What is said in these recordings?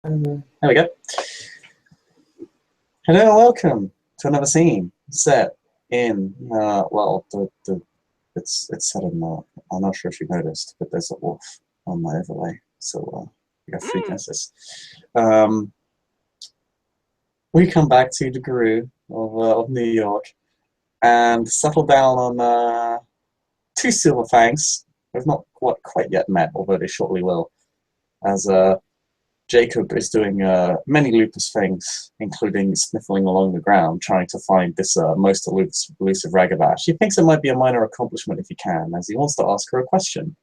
There we go. Hello and welcome to another scene set in it's set in I'm not sure if you noticed, but there's a wolf on my overlay, so we got three guesses. We come back to the Guru of New York and settle down on two silver fangs. They've not quite yet met, although they shortly will, as Jacob is doing many lupus things, including sniffling along the ground, trying to find this most elusive ragabash. He thinks it might be a minor accomplishment if he can, as he wants to ask her a question.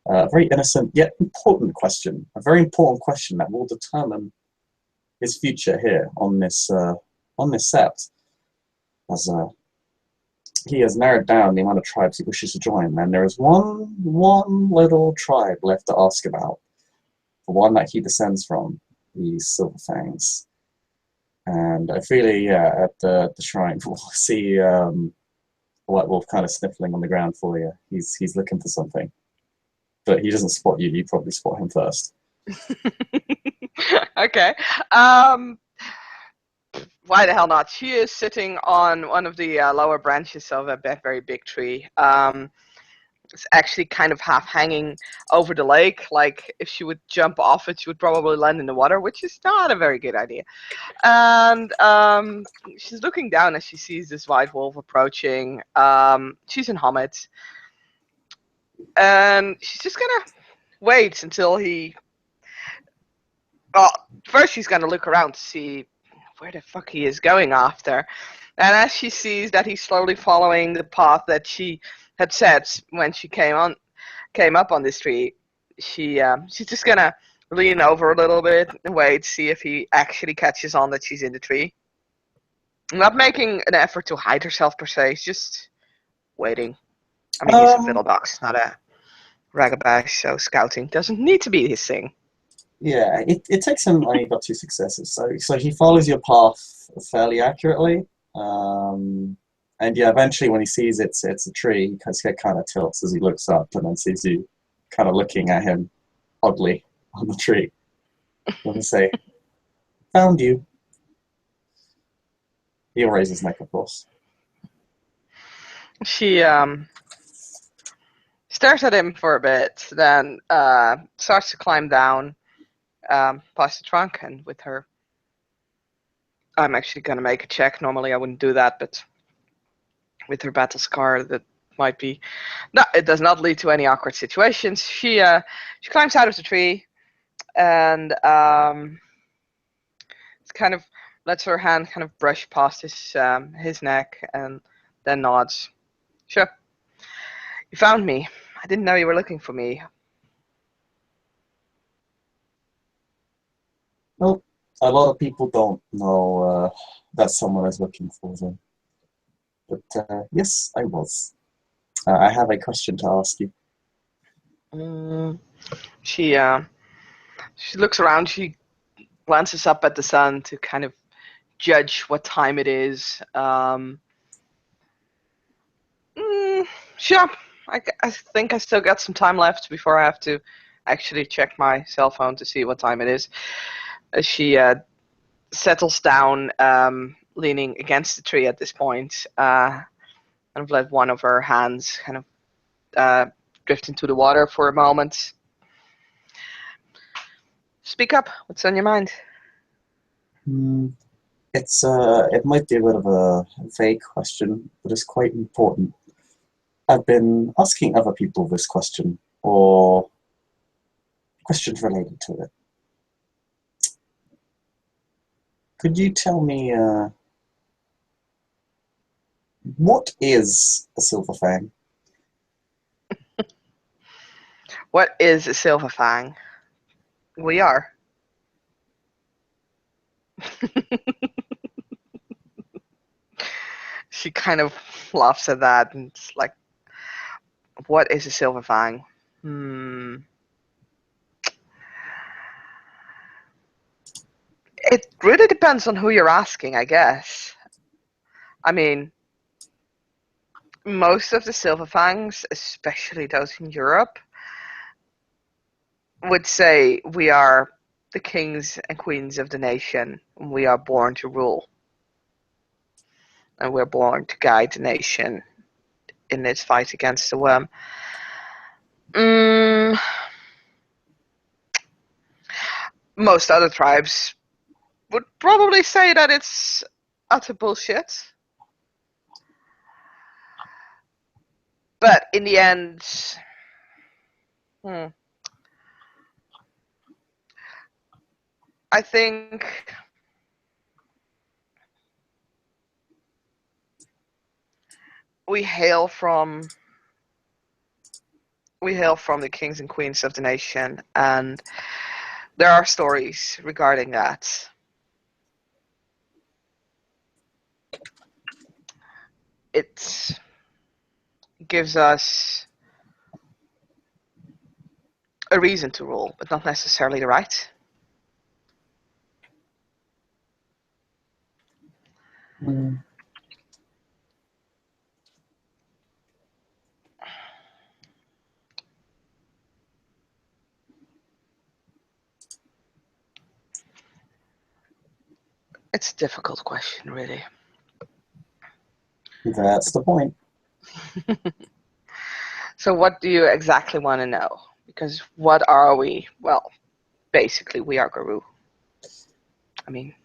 A very innocent yet important question. A very important question that will determine his future here on this set. As he has narrowed down the amount of tribes he wishes to join, and there is one little tribe left to ask about. The one that he descends from, the Silver Fangs. And Ophelia, at the shrine, will see White Wolf kind of sniffling on the ground for you. He's looking for something. But he doesn't spot you, you probably spot him first. Okay. Why the hell not? She is sitting on one of the lower branches of a very big tree. It's actually kind of half hanging over the lake. Like, if she would jump off it, she would probably land in the water, which is not a very good idea. And she's looking down as she sees this white wolf approaching. She's in Hamid. And she's just gonna wait until he... Well, first she's gonna look around to see where the fuck he is going after. And as she sees that he's slowly following the path that she had set when she came up on this tree, she's just gonna lean over a little bit and wait, see if he actually catches on that she's in the tree. Not making an effort to hide herself per se, just waiting. I mean, he's a little box, not a ragabash, so scouting doesn't need to be his thing. Yeah, it takes him, he got two successes, so he follows your path fairly accurately. And yeah, eventually when he sees it's a tree, his head kind of tilts as he looks up and then sees you kind of looking at him oddly on the tree. Let me say, found you. He'll raise his neck, of course. She stares at him for a bit, then starts to climb down past the trunk, and with her... I'm actually going to make a check. Normally I wouldn't do that, but with her battle scar, that might be... No, it does not lead to any awkward situations. She climbs out of the tree and kind of lets her hand kind of brush past his neck and then nods. Sure. You found me. I didn't know you were looking for me. Well, a lot of people don't know that someone is looking for them. But yes, I was. I have a question to ask you. She looks around. She glances up at the sun to kind of judge what time it is. Sure. I think I still got some time left before I have to actually check my cell phone to see what time it is. As she settles down, leaning against the tree at this point, and I've let one of her hands kind of drift into the water for a moment. Speak up. What's on your mind? It might be a bit of a vague question, but it's quite important. I've been asking other people this question, or questions related to it. Could you tell me, what is a silver fang? What is a silver fang? We are. She kind of laughs at that and it's like, what is a silver fang? It really depends on who you're asking, I guess. I mean, most of the silver fangs, especially those in Europe, would say we are the kings and queens of the nation. We are born to rule. And we're born to guide the nation in its fight against the worm. Most other tribes would probably say that it's utter bullshit. But in the end, I think we hail from the kings and queens of the nation, and there are stories regarding that. It gives us a reason to rule, but not necessarily the right. It's a difficult question, really. That's the point. So what do you exactly want to know? Because what are we? Well, basically, we are Guru. I mean...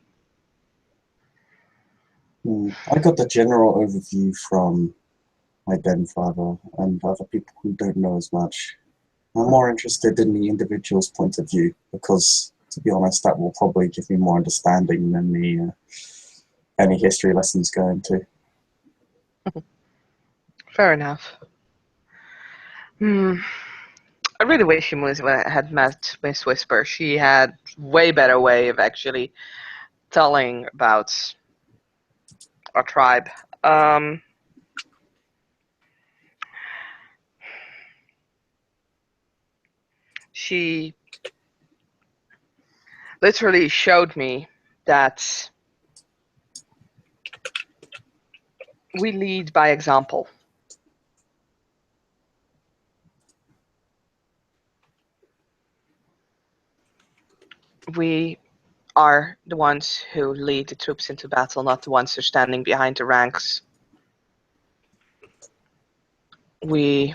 I got the general overview from my then father and other people who don't know as much. I'm more interested in the individual's point of view because, to be honest, that will probably give me more understanding than the any history lessons go into. Fair enough. I really wish had met Miss Whisper. She had way better way of actually telling about our tribe. She literally showed me that we lead by example. We are the ones who lead the troops into battle, not the ones who are standing behind the ranks. We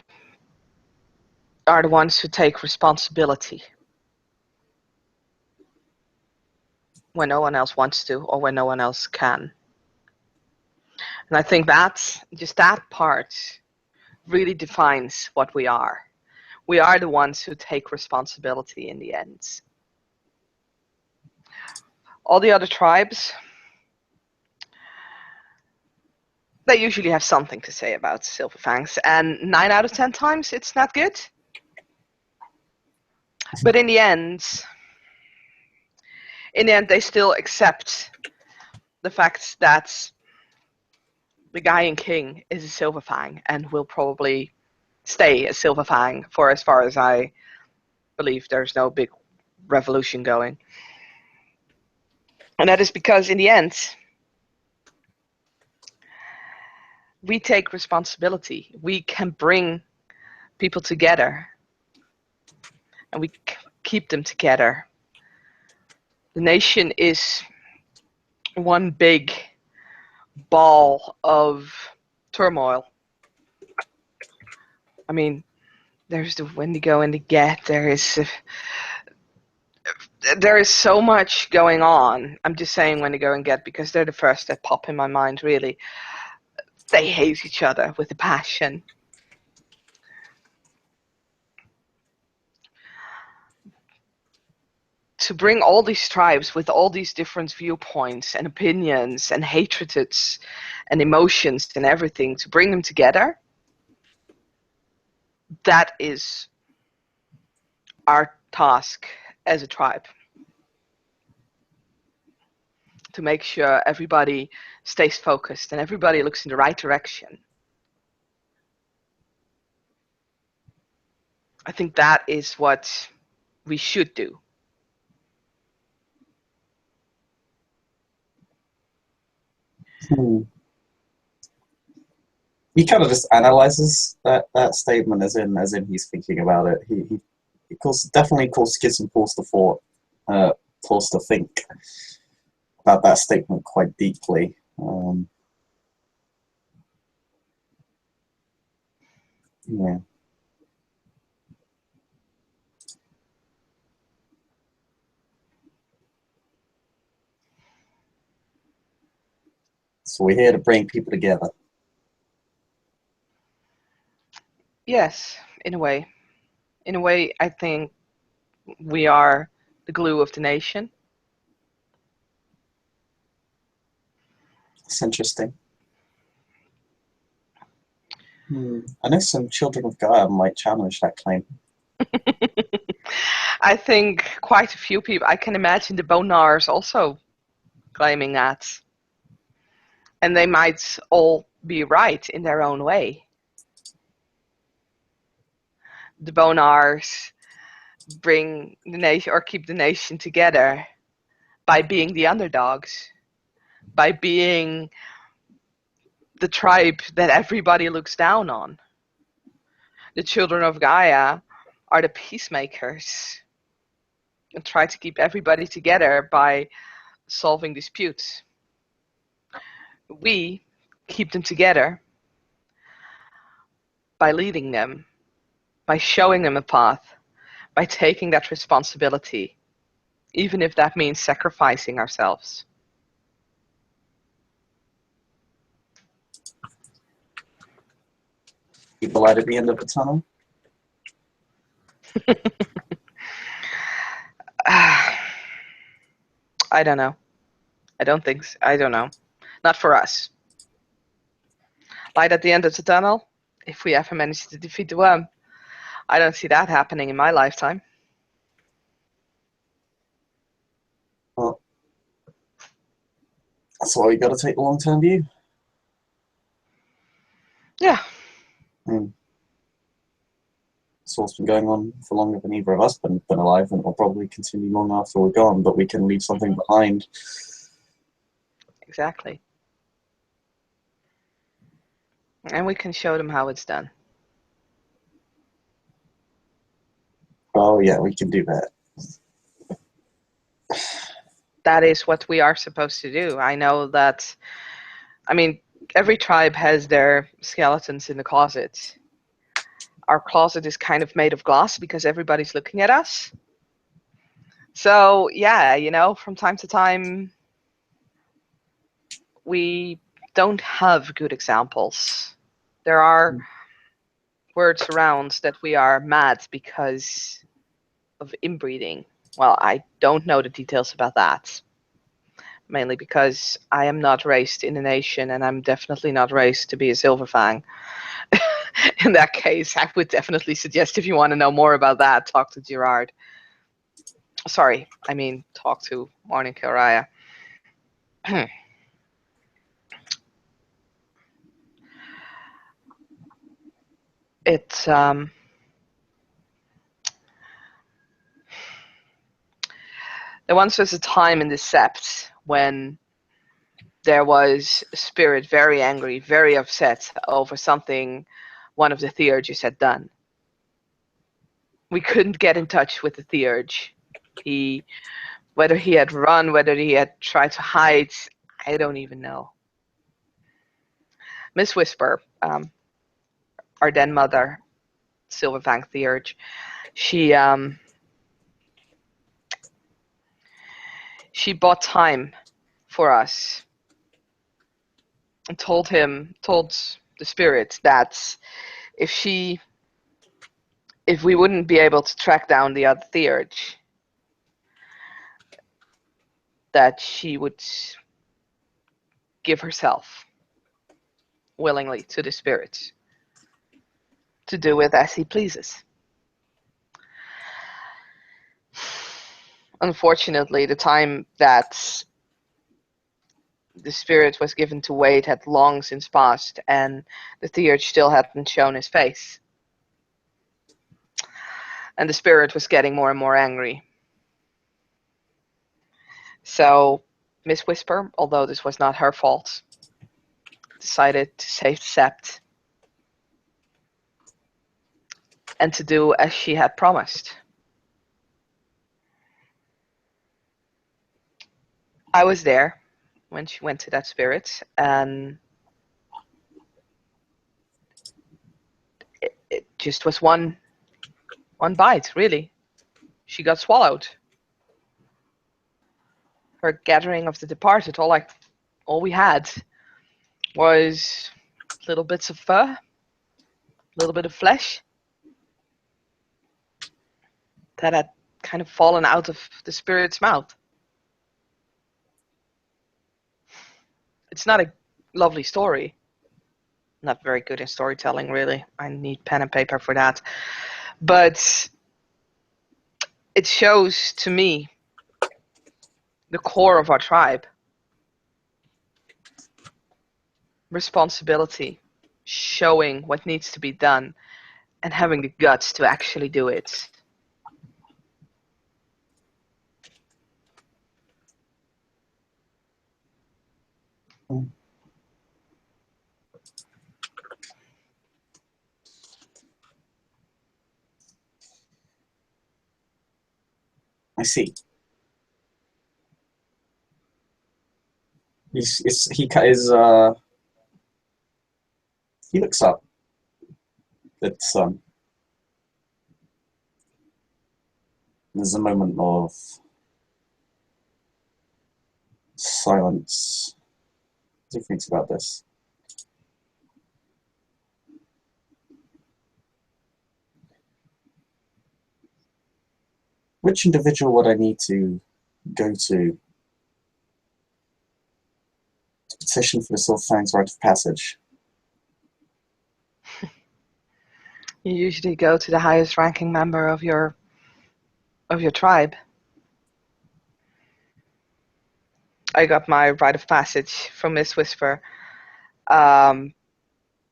are the ones who take responsibility when no one else wants to or when no one else can. And I think that part really defines what we are. We are the ones who take responsibility in the end. All the other tribes, they usually have something to say about Silver Fangs, and 9 out of 10 times it's not good. But in the end, they still accept the fact that the Gaian King is a Silver Fang and will probably stay a Silver Fang for as far as I believe there's no big revolution going. And that is because in the end, we take responsibility. We can bring people together and we keep them together. The nation is one big ball of turmoil. I mean, there's the Wendigo and the Get. There is so much going on. I'm just saying Wendigo and Get because they're the first that pop in my mind, really. They hate each other with a passion. To bring all these tribes with all these different viewpoints and opinions and hatreds and emotions and everything, to bring them together, that is our task as a tribe. To make sure everybody stays focused and everybody looks in the right direction. I think that is what we should do. He kind of just analyzes that statement as in he's thinking about it. He definitely gives some pause to thought forced to think about that statement quite deeply. Yeah. So we're here to bring people together. Yes, in a way. In a way, I think we are the glue of the nation. It's interesting. I know some children of Gaia might challenge that claim. I think quite a few people, I can imagine the Bonars also claiming that. And they might all be right in their own way. The Bonars bring the nation or keep the nation together by being the underdogs, by being the tribe that everybody looks down on. The children of Gaia are the peacemakers and try to keep everybody together by solving disputes. We keep them together by leading them, by showing them a path, by taking that responsibility, even if that means sacrificing ourselves. Keep the light at the end of the tunnel. I don't know. I don't think so. I don't know. Not for us. Light at the end of the tunnel? If we ever manage to defeat the worm. I don't see that happening in my lifetime. Well, that's why we got to take the long-term view. Yeah. It's what's been going on for longer than either of us been alive, and will probably continue long after we're gone, but we can leave something behind. Exactly. And we can show them how it's done. Oh yeah, we can do that. That is what we are supposed to do. I know that, I mean, every tribe has their skeletons in the closet. Our closet is kind of made of glass because everybody's looking at us. So, yeah, you know, from time to time, we don't have good examples. There are words around that we are mad because of inbreeding. Well, I don't know the details about that. Mainly because I am not raised in a nation and I'm definitely not raised to be a silver fang. In that case, I would definitely suggest if you want to know more about that, talk to Gerard. Sorry, I mean talk to Morning Kiraya. It there once was a time in the Sept when there was a spirit very angry, very upset over something one of the theurges had done. We couldn't get in touch with the theurge. He, whether he had run, whether he had tried to hide, I don't even know. Miss Whisper, our then mother, Silverfang theurge, she bought time for us and told the spirit that if she if we wouldn't be able to track down the other theurge, that she would give herself willingly to the spirit to do with as he pleases. Unfortunately, the time that the spirit was given to wait had long since passed, and the theurge still hadn't shown his face. And the spirit was getting more and more angry. So Miss Whisper, although this was not her fault, decided to save Sept and to do as she had promised. I was there when she went to that spirit, and it just was one bite, really. She got swallowed. Her gathering of the departed, all we had was little bits of fur, a little bit of flesh that had kind of fallen out of the spirit's mouth. It's not a lovely story. Not very good in storytelling, really. I need pen and paper for that. But it shows to me the core of our tribe: responsibility, showing what needs to be done, and having the guts to actually do it. I see. He looks up at the sun. There's a moment of silence. What do you think about this? Which individual would I need to go to petition for the Silver Fang's rite of passage? You usually go to the highest ranking member of your tribe. I got my rite of passage from Miss Whisper. Um,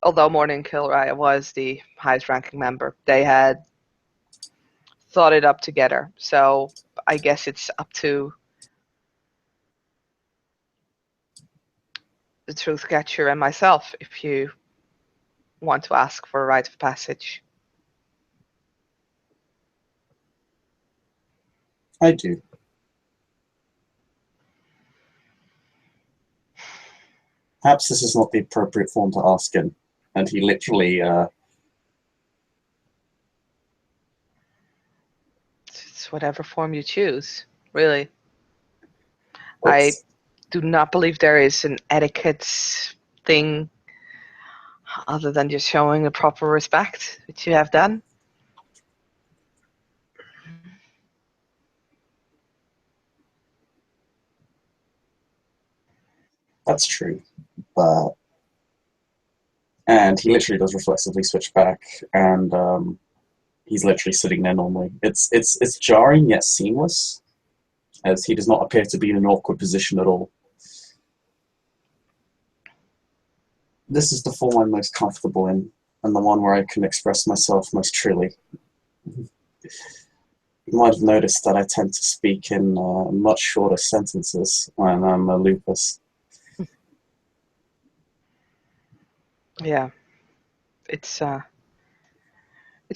Although Morning Kilray was the highest ranking member, they had thought it up together. So I guess it's up to the Truth Catcher and myself if you want to ask for a rite of passage. I do. Perhaps this is not the appropriate form to ask in. And he literally It's whatever form you choose, really. I looks. do not believe there is an etiquette thing other than just showing the proper respect, which you have done. That's true, but and he literally does reflexively switch back, and he's literally sitting there normally. It's jarring yet seamless, as he does not appear to be in an awkward position at all. This is the form I'm most comfortable in, and the one where I can express myself most truly. You might have noticed that I tend to speak in much shorter sentences when I'm a lupus. Yeah, it's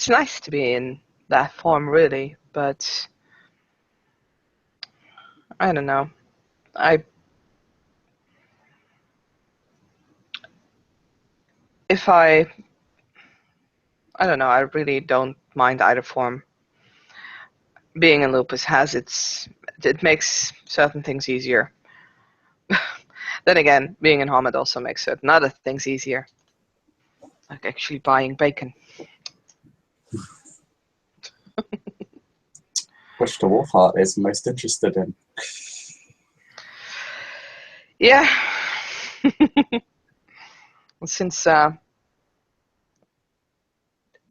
nice to be in that form, really, but I don't know. I if I don't know. I really don't mind either form. Being in lupus it makes certain things easier. Then again, being in Hamid also makes certain other things easier, like actually buying bacon. Which the Wolfheart is most interested in. Yeah, since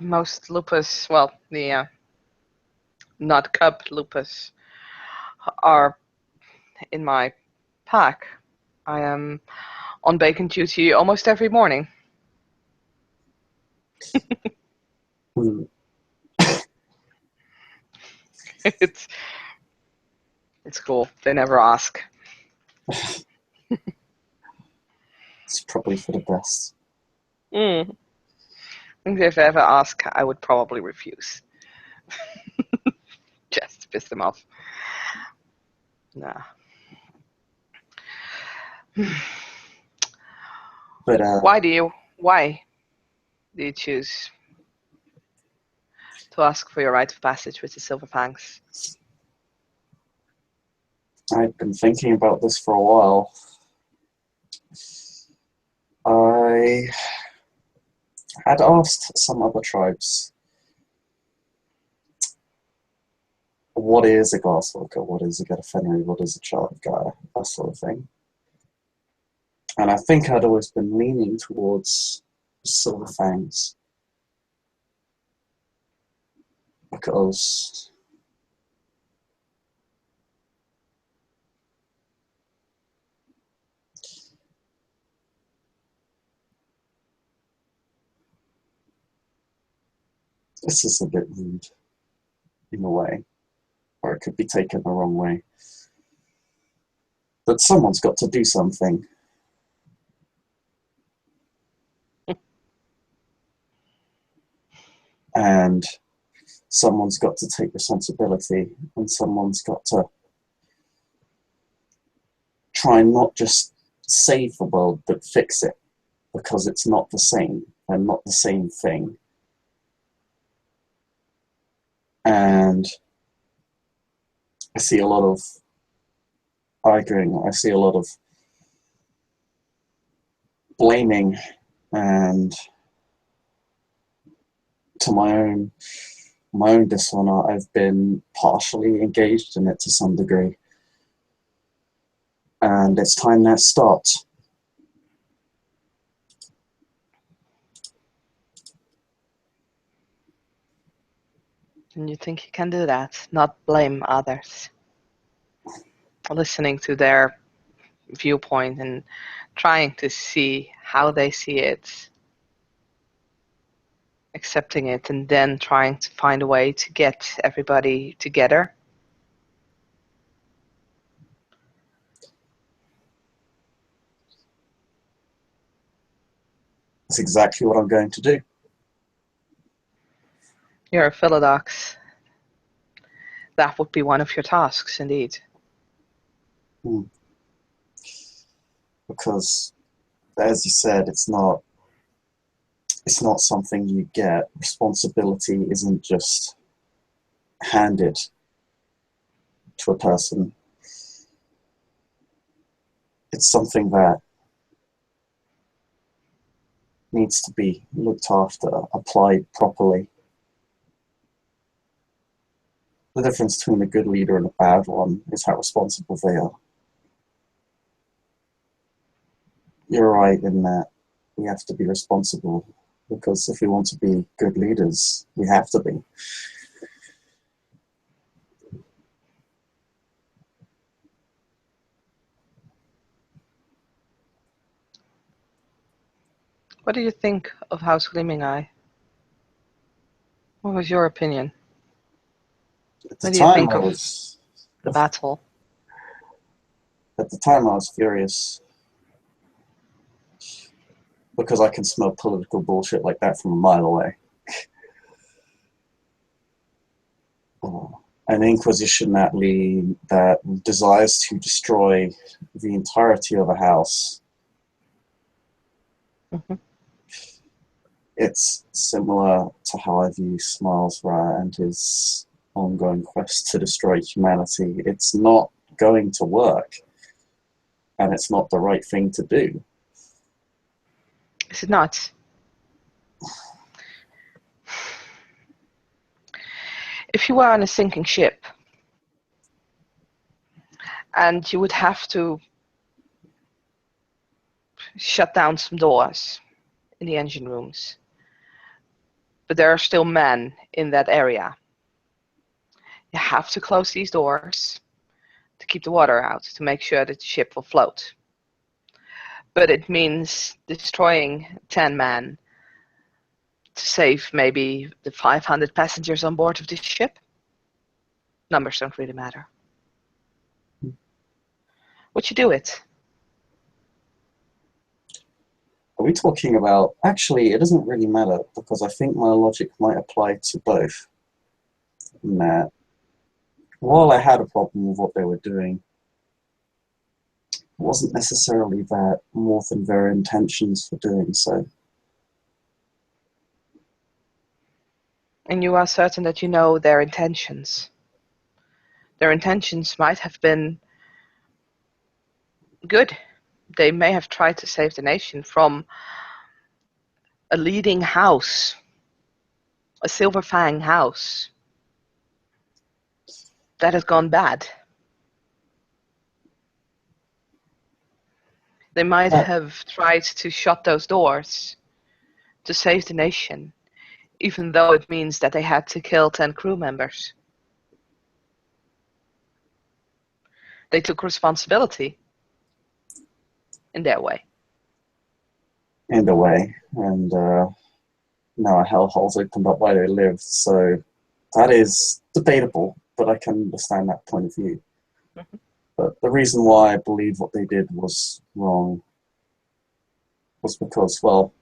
most lupus, well, the not cub lupus, are in my pack, I am on bacon duty almost every morning. Hmm. it's it's cool. They never ask. It's probably for the best. I think if they ever ask, I would probably refuse. Just to piss them off. Nah. But Why do you choose to ask for your rite of passage with the Silver Fangs? I've been thinking about this for a while. I had asked some other tribes, what is a Glasswalker, what is a Fenry, what is a Child of Gaia, that sort of thing. And I think I'd always been leaning towards Silver Fangs because this is a bit rude in a way, or it could be taken the wrong way. But someone's got to do something. And someone's got to take responsibility, and someone's got to try and not just save the world, but fix it, because it's not the same. They're not the same thing. And I see a lot of arguing, I see a lot of blaming, and to my own dishonor, I've been partially engaged in it to some degree. And it's time that stopped. And you think you can do that, not blame others, listening to their viewpoint and trying to see how they see it, accepting it, and then trying to find a way to get everybody together. That's exactly what I'm going to do. You're a Philodox. That would be one of your tasks, indeed. Because, as you said, it's not something you get. Responsibility isn't just handed to a person. It's something that needs to be looked after, applied properly. The difference between a good leader and a bad one is how responsible they are. You're right in that we have to be responsible, because if we want to be good leaders, we have to be. What do you think of House Gleaming Eye? What was your opinion? At the What do you time, think of the battle? At the time, I was furious because I can smell political bullshit like that from a mile away. An inquisition that desires to destroy the entirety of a house. Mm-hmm. It's similar to how I view Smiles Ra and his ongoing quest to destroy humanity. It's not going to work, and it's not the right thing to do. Is it not? If you were on a sinking ship and you would have to shut down some doors in the engine rooms, but there are still men in that area, you have to close these doors to keep the water out, to make sure that the ship will float. But it means destroying 10 men to save maybe the 500 passengers on board of this ship. Numbers don't really matter. Would you do it? Are we talking about... Actually, it doesn't really matter, because I think my logic might apply to both. In that, while I had a problem with what they were doing, wasn't necessarily that more than their intentions for doing so. And you are certain that you know their intentions. Their intentions might have been good. They may have tried to save the nation from a leading house, a Silver Fang house, that has gone bad. They might That, have tried to shut those doors to save the nation, even though it means that they had to kill 10 crew members. They took responsibility in their way. in a way, and now a hellhole's opened up where they live, so that is debatable, but I can understand that point of view. Mhm. But the reason why I believe what they did was wrong was because, well,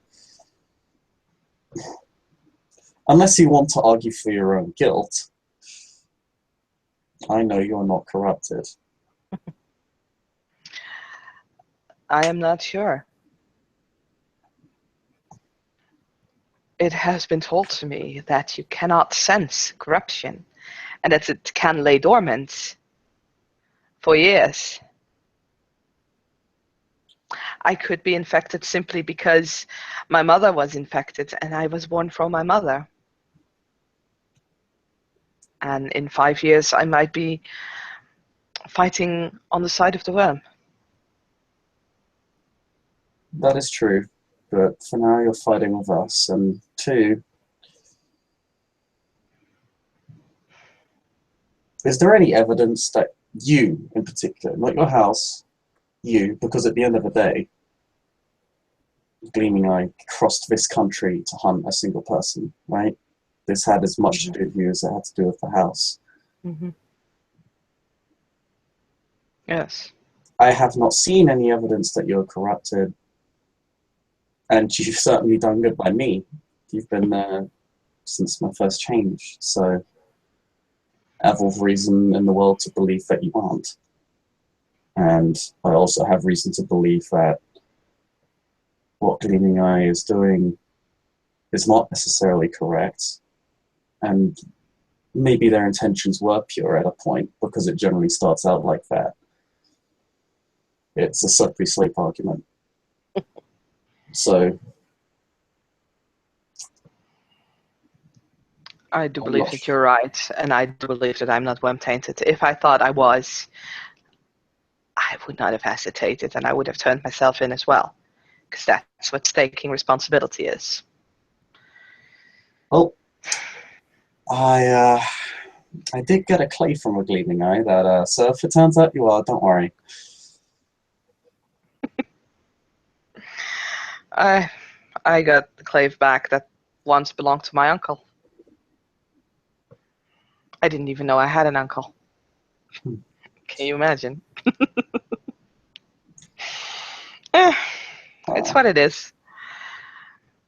unless you want to argue for your own guilt, I know you're not corrupted. I am not sure. It has been told to me that you cannot sense corruption and that it can lay dormant for years. I could be infected simply because my mother was infected and I was born from my mother. And in 5 years, I might be fighting on the side of the worm. That is true, but for now you're fighting with us, and two, is there any evidence that you, in particular, not your house, you, because at the end of the day, Gleaming Eye crossed this country to hunt a single person, right? This had as much to Mm-hmm. do with you as it had to do with the house. Mm-hmm. Yes. I have not seen any evidence that you're corrupted, and you've certainly done good by me. You've been there since my first change, so I have all reason in the world to believe that you aren't. And I also have reason to believe that what Gleaming Eye is doing is not necessarily correct, and maybe their intentions were pure at a point, because it generally starts out like that. It's a slippery slope argument. So I do I'm believe not that you're right, and I do believe that I'm not worm tainted. If I thought I was, I would not have hesitated and I would have turned myself in as well, because that's what taking responsibility is. well. I did get a clay from a Gleaming Eye. That so if it turns out you are, don't worry. I I got the clave back that once belonged to my uncle. I didn't even know I had an uncle. Hmm. Can you imagine? Eh, it's Uh, what it is.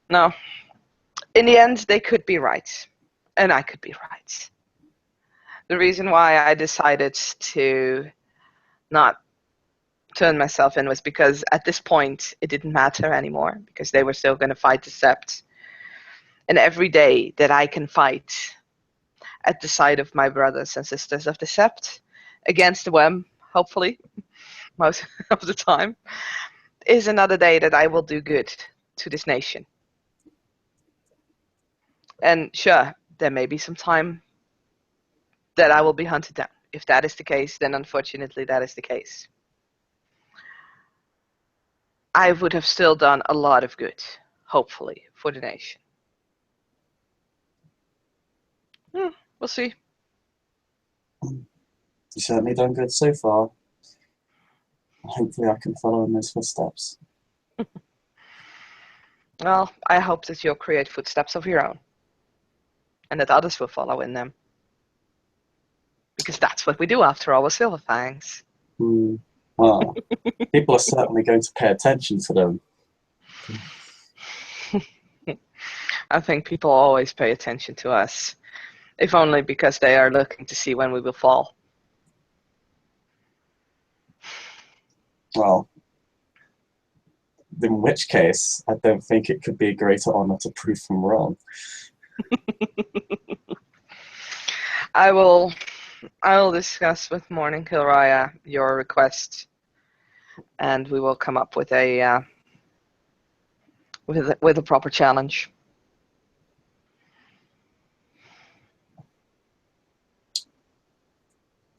No, in the end, they could be right, and I could be right. The reason why I decided to not turn myself in was because at this point it didn't matter anymore because they were still going to fight the Sept. And every day that I can fight at the side of my brothers and sisters of the Sept against the Worm, hopefully, most of the time, is another day that I will do good to this nation. And sure, there may be some time that I will be hunted down. If that is the case, then unfortunately that is the case. I would have still done a lot of good, hopefully, for the nation. We'll see. you certainly done good so far. Hopefully, I can follow in those footsteps. Well, I hope that you'll create footsteps of your own and that others will follow in them. Because that's what we do after all with Silver Fangs. Hmm. Well, people are certainly going to pay attention to them. I think people always pay attention to us, if only because they are looking to see when we will fall. Well, in which case, I don't think it could be a greater honor to prove them wrong. I will I will discuss with Morning Kilraya your request, and we will come up with a with a proper challenge.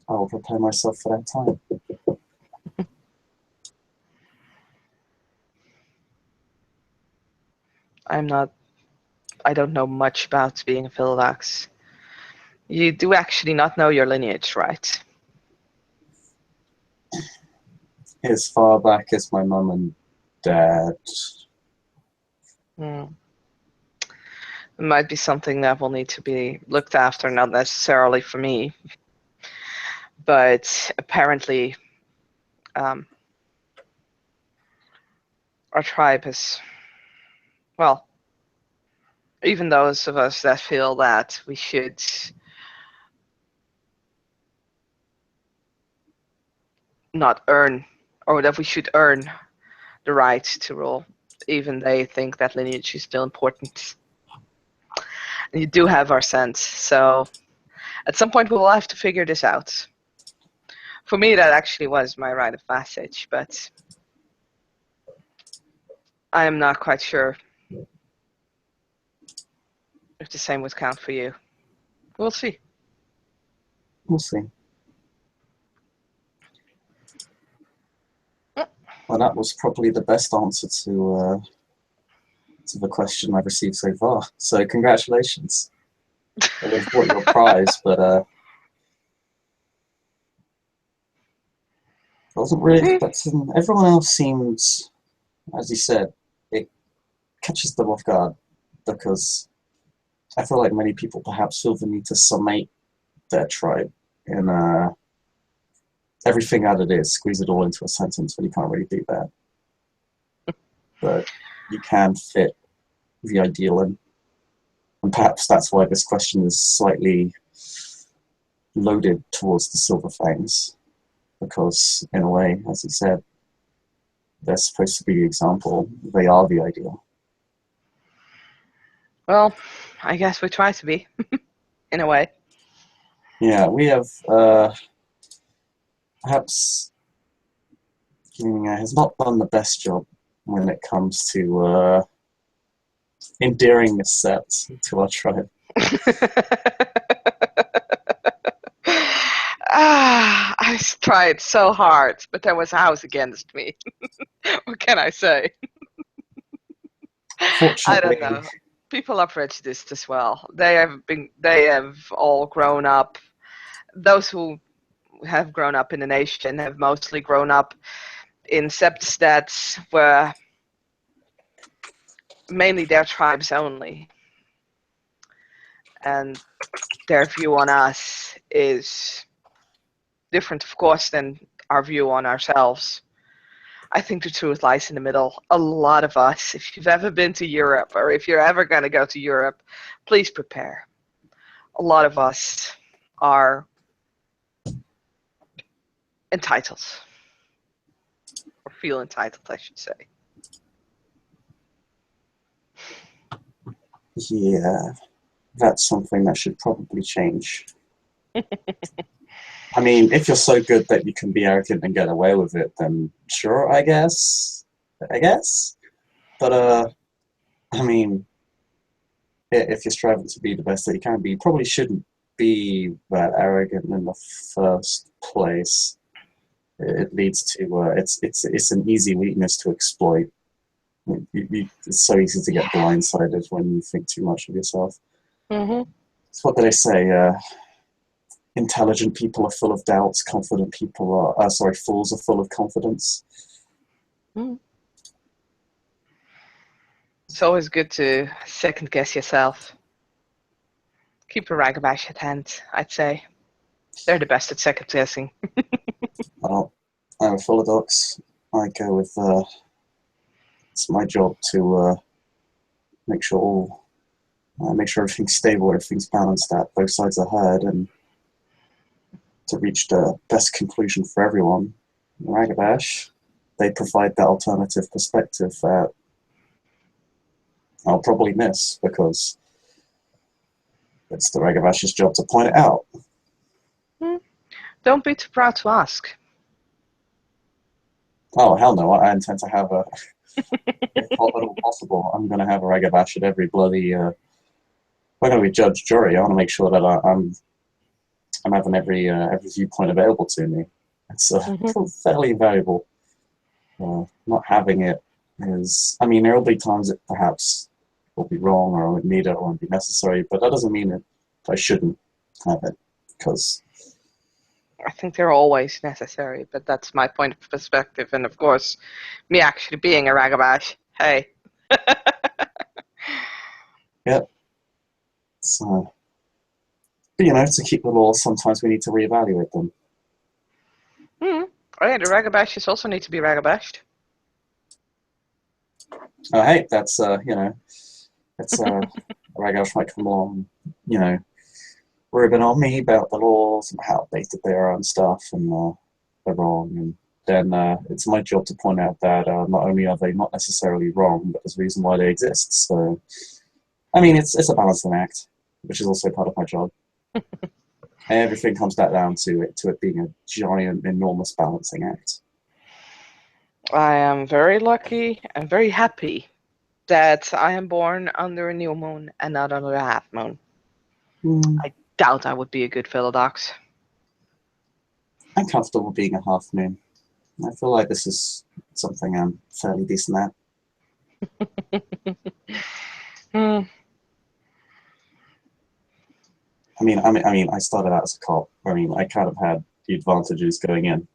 I will prepare myself for that time. I don't know much about being a Philodax. You do actually not know your lineage, right? As far back as my mum and dad. Hmm. It might be something that will need to be looked after, not necessarily for me, but apparently um, our tribe has, well, even those of us that feel that we should not earn, or that we should earn the right to rule, even they think that lineage is still important. And you do have our sense, so at some point we will have to figure this out. For me, that actually was my rite of passage, but I am not quite sure if the same would count for you. We'll see. We'll see. Well, that was probably the best answer to the question I've received so far. So congratulations. I would have brought you a prize, but I wasn't really expecting. Everyone else seems, as you said, it catches them off guard because I feel like many people perhaps feel the need to summate their tribe in everything that it is, squeeze it all into a sentence when you can't really do that. But you can fit the ideal in. And perhaps that's why this question is slightly loaded towards the Silver Fangs, because in a way, as you said, they're supposed to be the example. They are the ideal. Well, I guess we try to be, in a way. Yeah, we have perhaps has not done the best job when it comes to endearing this set to our tribe. I tried so hard, but there was a house against me. What can I say? I don't Fortunately, know. People are prejudiced as well. They have all grown up. Those who have grown up in the nation have mostly grown up in septs that were mainly their tribes only. And their view on us is different, of course, than our view on ourselves. I think the truth lies in the middle. A lot of us, if you've ever been to Europe or if you're ever going to go to Europe, please prepare. A lot of us are entitled, or feel entitled, I should say. yeah, that's something that should probably change. I mean, if you're so good that you can be arrogant and get away with it, then sure, I guess. I guess. But I mean, if you're striving to be the best that you can be, you probably shouldn't be that arrogant in the first place. It leads to it's an easy weakness to exploit. It's so easy to get blindsided when you think too much of yourself. Mm-hmm. It's what do they say? Intelligent people are full of doubts. Confident people are fools are full of confidence. Mm-hmm. It's always good to second guess yourself. Keep a ragabash at hand, I'd say. They're the best at second guessing. Well, I'm a philodox. I go with it's my job to make sure make sure everything's stable, everything's balanced, that both sides are heard, and to reach the best conclusion for everyone. Ragabash. they provide that alternative perspective that I'll probably miss because it's the Ragavash's job to point it out. Hmm. Don't be too proud to ask. Oh, hell no, I intend to have a, if at all possible, I'm going to have a Ragavash at every bloody, whenever we judge jury, I want to make sure that I'm having every viewpoint available to me. It's Hmm. fairly invaluable. Not having it is, I mean, there will be times it perhaps will be wrong or I won't need it or won't be necessary, but that doesn't mean that I shouldn't have it because, I think they're always necessary, but that's my point of perspective. And of course, me actually being a ragabash, hey. yeah, so, but you know, to keep the laws, sometimes we need to reevaluate them. Hmm. Oh yeah, the ragabashes also need to be ragabashed. Hey, that's, you know, it's Ragash might come along, you know, ribbing on me about the laws and how outdated they are and stuff, and they're wrong. And then it's my job to point out that not only are they not necessarily wrong, but there's a reason why they exist. So, I mean, it's a balancing act, which is also part of my job. Everything comes back down to it being a giant, enormous balancing act. I am very lucky and very happy that I am born under a new moon and not under a half moon. Hmm, I doubt I would be a good philodox. I'm comfortable being a half moon. I feel like this is something I'm fairly decent at. Hmm. I started out as a cop. I mean, I kind of had the advantages going in.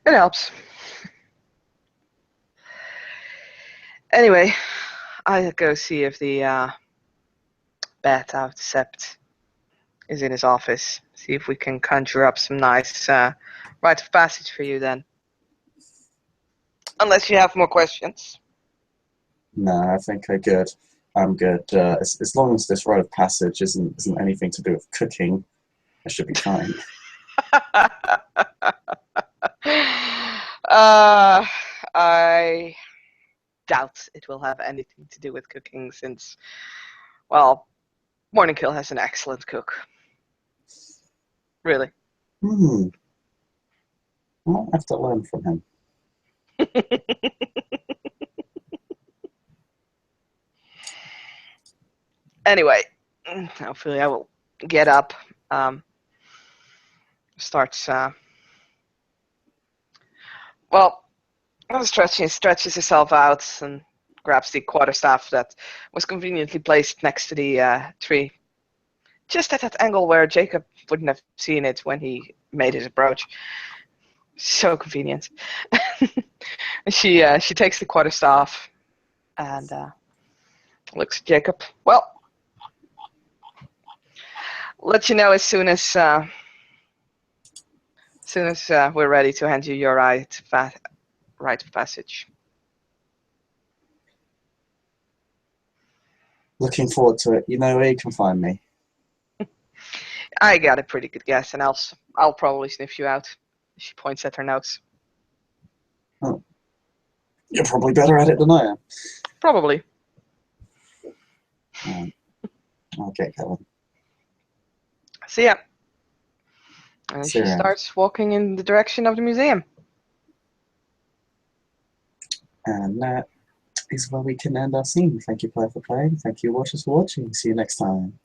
It helps. Anyway, I go see if the bat out sept is in his office. See if we can conjure up some nice rite of passage for you then. Unless you have more questions. No, I think I'm good. I'm good. As long as this rite of passage isn't anything to do with cooking, I should be fine. uh, I doubt it will have anything to do with cooking since, well, Morning Kill has an excellent cook. Really. Hmm. I might have to learn from him. Anyway, Ophelia will get up, um, starts, well, stretches herself out and grabs the quarterstaff that was conveniently placed next to the tree, just at that angle where Jacob wouldn't have seen it when he made his approach. So convenient. She takes the quarterstaff and looks at Jacob. Well, let you know as soon as we're ready to hand you your rite of passage. Looking forward to it. You know where you can find me. I got a pretty good guess, and I'll probably sniff you out. She points at her nose. Oh, you're probably better at it than I am. Probably. Okay, Kevin. So yeah, and See you she around. starts walking in the direction of the museum. And that is where we can end our scene. Thank you, play for playing. Thank you, watchers, for watching. See you next time.